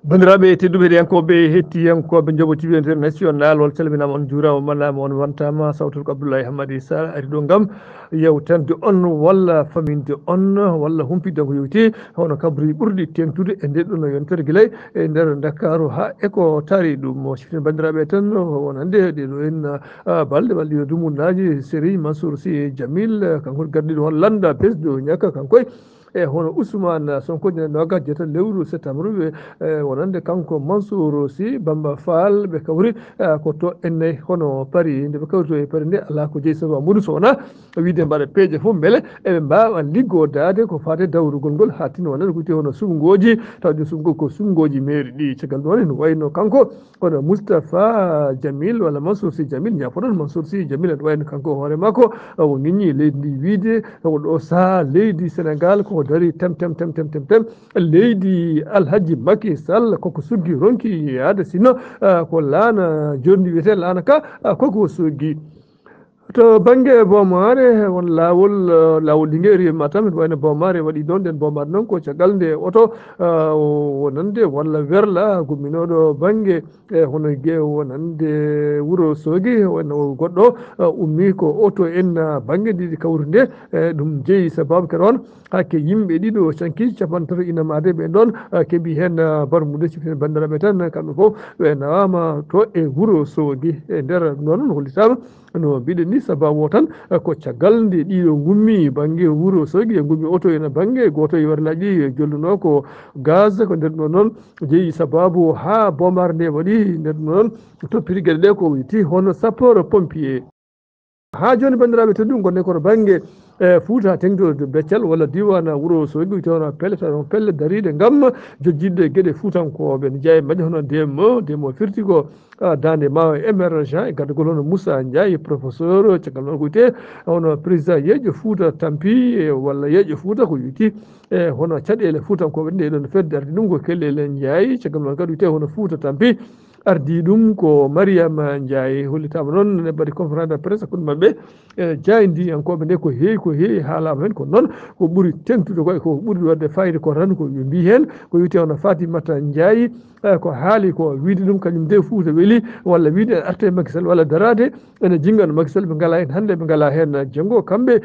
bandiraɓe tedduɓe yankoɓe hettiyankoɓe Ndjobbo TV international on calminama on juurama mallama on wantama sawtu ko Abdoulaye Sarr ari ɗo gam yewtande on walla faminde on walla humpidde ko yewti hono kabri ɓurɗi tengtude e ndeɗo no yontere guilay e nder Dakaru ha eko taari ɗum sifini bandiraɓe tan won hande ɗeɗo en balɗe balɗe dumunaji série Mansour Sy Djamil kanko gardiɗo hon landa pesdo ñaka kankoye e hono Ousmane Sonko ñande nogas jeetati lewru septembre wonande kanko Mansour Sy Bamba Fall ɓe kawri ko to enne hono paari nde ɓe kawri to e paari nde ala ko jeeyi sabu amadou so wona wiide mbaɗa peeje fof beele eɓe mbawa liggodade ko fate dawrugol ngol ha tinno wonande ko wiyete hono sumgoji taw ɗi sumgol ko sumgoji mairie ɗi caggal ɗum woni no wayno kanko hono Moustapha Djamil walla Mansour Sy Djamil ñafoton Mansour Sy Djamil ene wayno kanko hoore makko o ñiñi leydi ndi wiide ko ɗo saaha leydi Sénégal koko dari tem leydi Alhaji Macky Sall koko suggi ronki yaade sinno ko laana joni wiyete laana ka koko suggi to banggue bomare won lawol Linguére Matam ene wayno bomare waɗi ɗon nden bomare noon ko caggal nde oto wonande walla werla gumminoɗo banggue hono wonande wuuro Sogui wonno goɗɗo ummi ko oto en banggue ɗiɗi kawri nde ɗum jeeyi sababu kadi on hakke yimɓe ɗiɗo cankiji capantati inamade ɓe ɗon keeɓi hen barmude sifini bandiraɓe tan kamɓe fof ɓe nawama to e wuuro Sogui e nder noon hollitama no mbiɗen ni sababu o tan ko caggal nde ɗiɗo gummi banggue wuuro Sogui e gummi oto ene banggue goto e warlaji jolluno ko gaz ko nder ɗum noon jeeyi sababu ha bomar nde waɗi nder ɗum noon toppiti gueɗe ɗe ko witi hono sapeur pompier ha joni bandiraɓe teddu gonne kono banggue Fouta tengtode Beccal walla diwan wuuro Sogui wiyete hono pelle daride gam jojjidde gueɗe Foutankoɓe ne jeeya majje hono demo firti ko dande mawa émergent e gardugol hono Moussa Ndiaye professeur caggal noon ko wiyete hono président yeeƴo Fouta Tampi walla yeeƴo Fouta ko witi e hono caɗele Foutankoɓe nde ɗon fedde ardi ɗum ko Kellele Ndiaye caggal noon kadi wiyete hono Fouta Tampi ardi ɗum ko Mariama Ndiaye hollitama noon ne mbaɗi conférence de presse hakkude mabɓe jaydiyankoɓe nde ko heewi haalama hen ko noon ko ɓuuri tengtude koye ko ɓuuri wadde fayida ko tan ko ɓe mbi hen ko wiyete hono Fatimata Ndiaye ko haali ko wiide ɗum kañum nde Fouta weeli walla wiide ene arte Macky Sall walla darade ene jinggano Macky Sall ɓe ngala hen hande ɓe ngala hen janggo kamɓe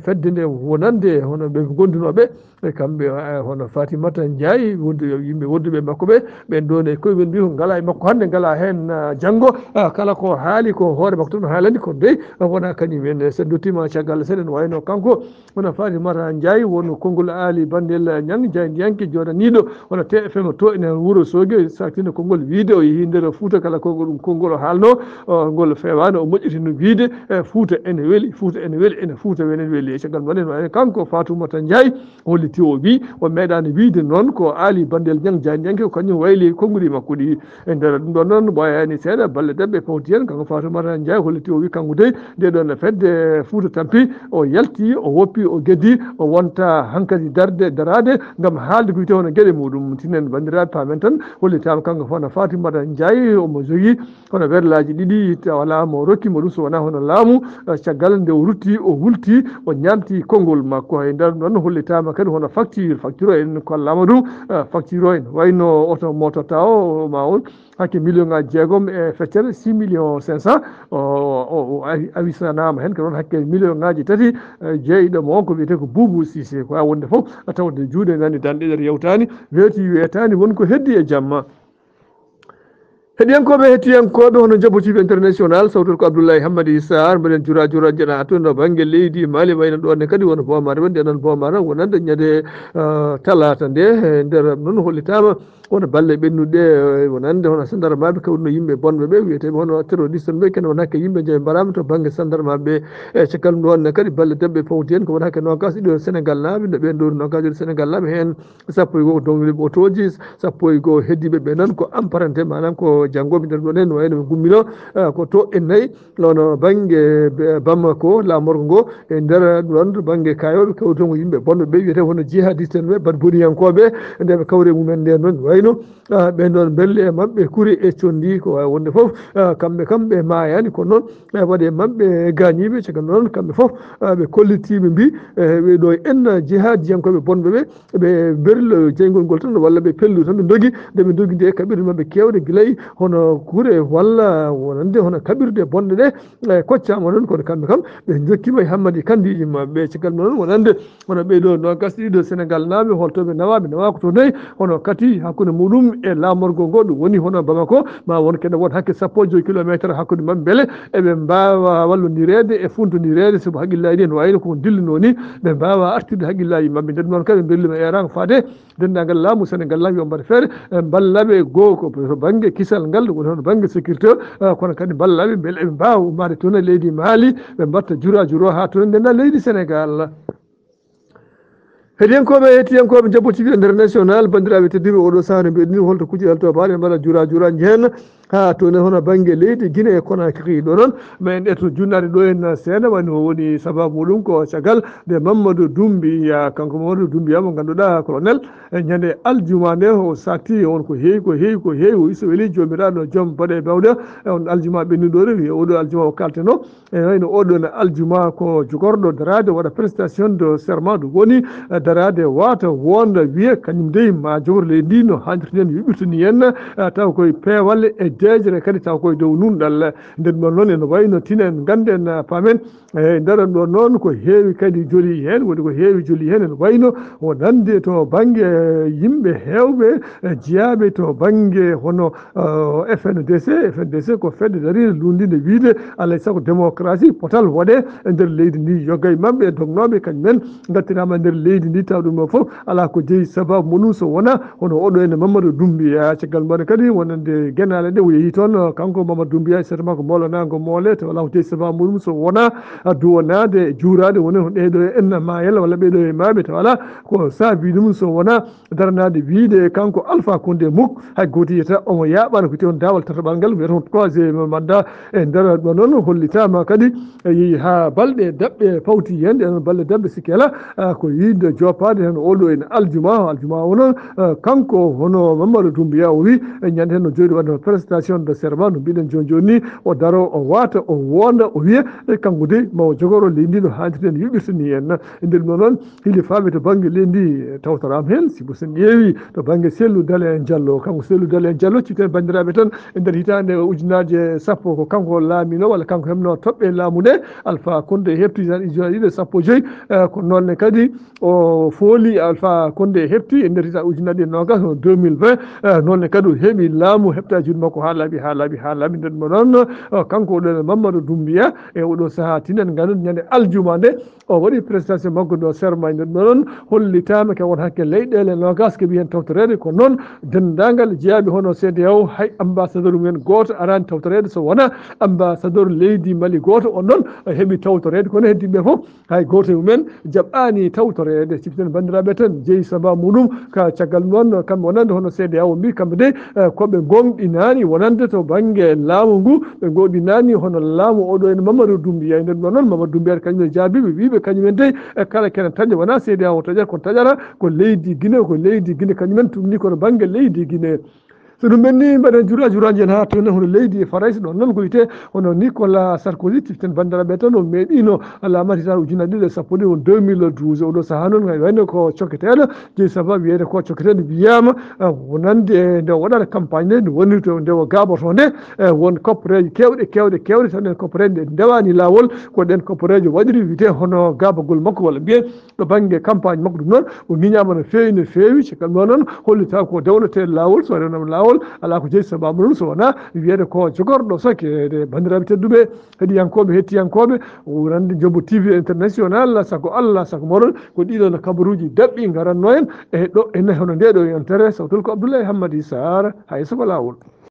fedde nde wonande hono ɓe gondunoɓe kamɓe hono Fatimata Ndiaye yimɓe wodduɓe makko ɓe ɓen ɗon e koye mbi ko ngala e makko hande ngala hen janggo kala ko haali ko hoore makko tan haalani ko dey wona kañum en sen dottima caggal seɗen wayno kanko hono Fatimata Ndiaye wonno konngol aali bandel ñang jaydiyanke joɗaniɗo hono TFM to ene wuuro Sogui saktinno konngol wiide o yeehi nder Fouta kala ko ɗum konngol o haalno ngol fewani o moƴƴitino wiide Fouta ene weeli Fouta ene weeli ene Fouta ene weeli e caggal maɗen wayno kanko Fatoumata Ndiaye holliti o wi o meeɗani wiide noon ko aali bandel ñang jaydiyanke ko kañum wayli konnguli makko ɗi e nder ɗum ɗon noon ɓoyani seeɗa balle debɓe fawti hen kanko Fatoumata Ndiaye holliti o wi kanko dey nde ɗon fedde Fouta Tampi o yalti o woppi o gueddi o wonta hankkadi darade gam haalde ko wiyete hono gueɗe muɗum tinen bandiraɓe pamen tan hollitama kanko hono Fatimata Ndiaye omo jogui hono werlaji ɗiɗi wala mo rokkimo ɗum so wona hono laamu caggal nde o rutti o hulti o ñamti konngol makko e nder ɗon hollitama kadi hono facture o en kollama ɗum facture o en wayno oto motota o ma on hakke million ngaji jeegom e feccere 6 millions 500 o awisanama hen ko noon hakke million ngaji tati jeeyiɗomo on ko wiyete ko Boubou Cissé ko a wonde foof tawde juuɗe nani danɗeɗer yewtani wetani wonko heddi e jamma heɗiyankoɓe hettiyankoɓe hono Ndjobbo TV international sawtol ko Abdoulaye Sarr mbaɗen jura jeeɗa to no banggue leydi Mali wayno ɗonne kadi wono bomare wonde ɗon bomare wonande ñande talata nde e nder noon hollitama wono balle ɓennuɗe wonande hono sandarmaɓe kawruno yimɓe bonɓe ɓe wiyeteɓe hono terroriste ɓe kene won hakke yimɓe jooɓe mbarama to banggue sandarmaɓe e caggal ɗon kadi balle debɓe fawti hen ko won hakke nogas ɗiɗo Sénégal naaɓe no ɓen ɗo nogas ɗiɗo Sénégal naaɓe hen sappo e goho dongliɓe otoji sappo e goho heddiɓe ɓe noon ko emprunté manam ko janggoɓe nder ɗon hen no wayno ɓe gummino ko to e nayyi ono banggue Bamako lamorgo ngo e nder ɗon to banggue kayoɓe kawri toon ko yimɓe bonɓe ɓe wiyete hono jihadiste en ɓe bat boniyankoɓe nde ɓe kawre mumen nde noon wayno ɓe noon belle e maɓɓe kuri e condi ko wawi wonde fof kamɓe mayani ko noon waɗe maɓɓe gañiɓe caggal noon kamɓe fof ɓe kollitiɓe mbi ɓeɗo en jihadiyankoɓe bonɓe ɓe berlo jeygol ngol tan walla ɓe pellu tan ɓe dogi nde ɓe dogi nde kaɓirɗe maɓɓe kewɗe guilayi hono kure walla wonande hono kaɓirɗe bonɗe ɗe koccama noon kono kamɓe kam ɓe jokkima e hammadi kandiji maɓɓe caggal noon wonande hono ɓeɗo no gasɗiɗo Sénégal naaɓe holtoɓe nawa ko to nayi hono kati hakkude muɗum e lamorgo ngo ɗum woni hono Bamako ma won kene won hakke 15 kilométre hakkude mabɓe beele eɓe mbawa wallodirede e funtodirede sobo haqqillaji ɗi no wayno koko dillino ni ɓe mbawa artirde haqqillaji mabɓe nden noon kadi bellima eraka faade dendagal laamu Sénégal la yo mbaɗa feere ballaɓe goho ko to banggue kisal ngal woni hono banggue sécurité kono kadi ballaɓe beele eɓe mbawa ummade toon e leydi Mali ɓe mbatta juro ha toon ndenda leydi Sénégal heɗiyankoɓe hettiyankoɓe Ndjobbo TV international bandiraɓe tedduɓe oɗo saaha no mbiɗani holto kuuƴi to baɗe mbaɗa jura jehen ha toon hono banggue leydi Guinée e Conakry ɗo noon ma en ɗetto junnade ɗo en seeɗa wani woni sababu muɗum ko caggal nde Mamadou Doumbia kanko Mamadou Doumbia mo ganduɗa colonel ñande aljuma nde o satti on ko heewi o iso weeli jomiraɗo joom baɗe bawɗe on aljuma ɓennuɗo wi oɗo aljuma o kalteno e wayno oɗon aljuma ko jogorɗo darade waɗa prestation de serment ɗum woni darade wata wonda wiye kañum dey ma jogor leydi ndi no hannirta nden yuɓɓirtoni henna taw koye peewal e dejere kadi taw koye dow nunɗal nden ɗon noon ene wayno tinen ganden paamen e nder ɗon noon ko heewi kadi joli hen woni ko heewi joli hen ene wayno o nande to banggue yimɓe hewɓe jeeyaɓe to banggue hono FNDC ko fedde daride lundinde wiide alay saago démocratie potal waɗe e nder leydi ndi yoggay mabɓe dognoɓe kañumen gattirama nder leydi ndi taw ɗum fof ala ko jeeyi sababu muɗum so wona hono oɗo ene Mamadou Doumbia caggal mbaɗe kadi wonande guenale ɗe o yeehi toon kanko Mamadou Doumbia certainement ko molanago moole to wala ko jeeyi sababu muɗum so wona duwonade e juurade woni ɗeɗo en mayel walla ɓeɗo e maɓe to wala ko saabi ɗum so wona daranade wiide kanko Alpha Condé Muk hay goto yiyata omo yaɓano ko on dawal tataɓal ngal wiyata on troisiéme mandat e nder ɗo noon hollitama kadi yeehi ha balɗe dabɓe pawti hen ɗe balɗe dabɓe sikkela ko yide joppade hen oɗo en aljuma o noon kanko hono Mamadou Doumbia o wi ñande hen no joɗi wadde prestation de serment no mbiɗen joni ni o daro o wata o wonda o wiya kanko de mawo jogoro leydi no hannirta en yuɓɓirtoni hen e nder ɗo noon hili faɓe to banggue leydi tawtorama hen siko sen ƴeewi to banggue Sellou Dalein Diallo kanko Sellou Dalein Diallo citten bandiraɓe tan e nder hitande ujunaje sappo ko kanko laamino walla kanko hebno toɓɓe laamu nde Alpha Condé hefti tan ujunaje ɗiɗi sappo joyyi ko nonne kadi o fooli Alpha Condé hefti e nder hita ujunaje nogas 2020 nonne kadi o heeɓi laamu hepta juuɗe makko ha laaɓi nden mo noon kanko oɗo Mamadou Doumbia e oɗo saaha tinen gandude ñande aljuma nde o waɗi prestation makko ɗo serment nden noon hollitama ke won hakke leyɗele nogas keeɓi hen tawtorede ko noon dendagal jeeyaɓe hono CEDEAO hay ambassadeur mumen goto arani tawtorede so wona ambassadeur leydi Mali goto on noon heeɓi tawtorede kono heddiɓe foof hay goto e mumen jaɓɓani tawtorede siften bandiraɓe tan jeeyi sababu muɗum ka caggal noon kamɓe wonande hono CEDEAO mbi kamɓe de koɓe gonɗinani wonande to banggue laamu ngu ɓe gonɗinani hono laamu oɗo en Mamadou Doumbia nden ɗon noon Mamadou Doumbia kañumen jaabiɓe wiɓe kañumen de kala kene taƴa wona CEDEAO taƴata ko taƴata ko leydi Guinée kañumen tumni kono banggue leydi Guinée so ɗum ɓenni mbaɗen juraji en ha toon hono leydi Farais ɗon noon ko wiyete hono Nicolas Sarkozy tiften bandiraɓe tan o meeɗino laamati tan ujunaje ɗiɗi e sappo ɗi won 2012 oɗo saaha noon wayno ko cokketeɗo jeeyi sababu wiyede ko cokketeɗo wiyama wonande nde waɗata campagne nde woni to nde o gaboto nde won koppareji kewɗe tan en koppareji ɗe ndewani lawol ko ɗen koppareji waɗiri wiyete hono gabagol makko walla mbiyen ɗo banggue campagne makko ɗum noon o miñama no feewi caggal ɗo noon hollita ko dewlete lawol so rewnama lawol ala ko jeeyi sababu ɗum so wona wiyede ko jogorɗo sakkede bandiraɓe tedduɓe heɗiyankoɓe hettiyankoɓe wonande Ndjobbo TV international sago Allah sago moɗon ko ɗiɗon kabaruji dabɓi garanno en e ɗo ene hono ndeɗo yontere sawtol ko Abdoulaye Sarr hay soko lawol.